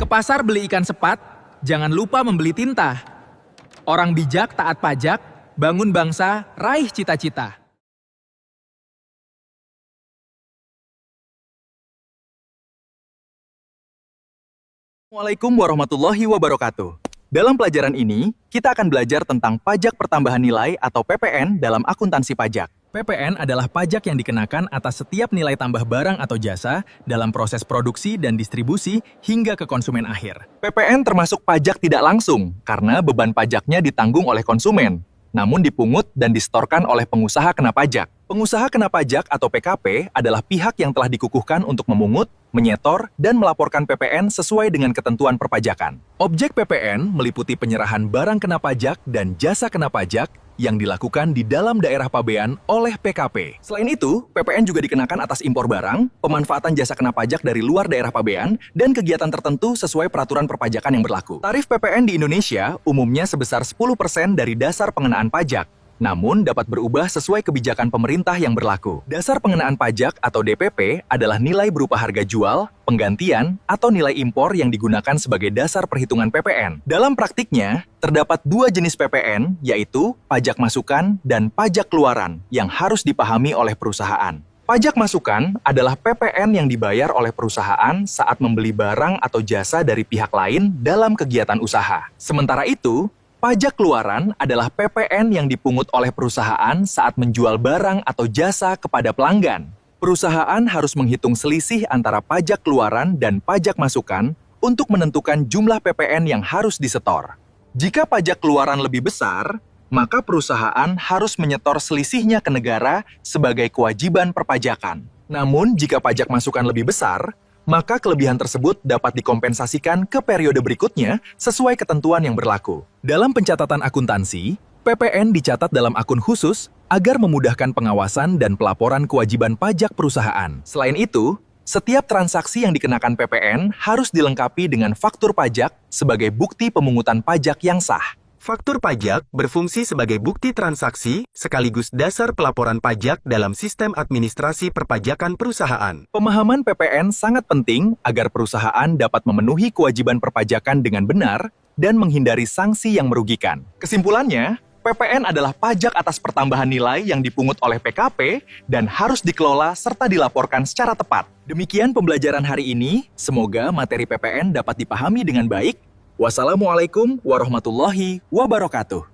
pasar beli ikan sepat, jangan lupa membeli tinta. Orang bijak taat pajak, bangun bangsa, raih cita-cita. Assalamualaikum warahmatullahi wabarakatuh. Dalam pelajaran ini, kita akan belajar tentang pajak pertambahan nilai atau PPN dalam akuntansi pajak. PPN adalah pajak yang dikenakan atas setiap nilai tambah barang atau jasa dalam proses produksi dan distribusi hingga ke konsumen akhir. PPN termasuk pajak tidak langsung karena beban pajaknya ditanggung oleh konsumen, namun dipungut dan disetorkan oleh pengusaha kena pajak. Pengusaha kena pajak atau PKP adalah pihak yang telah dikukuhkan untuk memungut, menyetor, dan melaporkan PPN sesuai dengan ketentuan perpajakan. Objek PPN meliputi penyerahan barang kena pajak dan jasa kena pajak yang dilakukan di dalam daerah pabean oleh PKP. Selain itu, PPN juga dikenakan atas impor barang, pemanfaatan jasa kena pajak dari luar daerah pabean, dan kegiatan tertentu sesuai peraturan perpajakan yang berlaku. Tarif PPN di Indonesia umumnya sebesar 10% dari dasar pengenaan pajak, namun dapat berubah sesuai kebijakan pemerintah yang berlaku. Dasar pengenaan pajak atau DPP adalah nilai berupa harga jual, penggantian, atau nilai impor yang digunakan sebagai dasar perhitungan PPN. Dalam praktiknya, terdapat dua jenis PPN, yaitu pajak masukan dan pajak keluaran yang harus dipahami oleh perusahaan. Pajak masukan adalah PPN yang dibayar oleh perusahaan saat membeli barang atau jasa dari pihak lain dalam kegiatan usaha. Sementara itu, pajak keluaran adalah PPN yang dipungut oleh perusahaan saat menjual barang atau jasa kepada pelanggan. Perusahaan harus menghitung selisih antara pajak keluaran dan pajak masukan untuk menentukan jumlah PPN yang harus disetor. Jika pajak keluaran lebih besar, maka perusahaan harus menyetor selisihnya ke negara sebagai kewajiban perpajakan. Namun, jika pajak masukan lebih besar, maka kelebihan tersebut dapat dikompensasikan ke periode berikutnya sesuai ketentuan yang berlaku. Dalam pencatatan akuntansi, PPN dicatat dalam akun khusus agar memudahkan pengawasan dan pelaporan kewajiban pajak perusahaan. Selain itu, setiap transaksi yang dikenakan PPN harus dilengkapi dengan faktur pajak sebagai bukti pemungutan pajak yang sah. Faktur pajak berfungsi sebagai bukti transaksi sekaligus dasar pelaporan pajak dalam sistem administrasi perpajakan perusahaan. Pemahaman PPN sangat penting agar perusahaan dapat memenuhi kewajiban perpajakan dengan benar dan menghindari sanksi yang merugikan. Kesimpulannya, PPN adalah pajak atas pertambahan nilai yang dipungut oleh PKP dan harus dikelola serta dilaporkan secara tepat. Demikian pembelajaran hari ini, semoga materi PPN dapat dipahami dengan baik. Wassalamualaikum warahmatullahi wabarakatuh.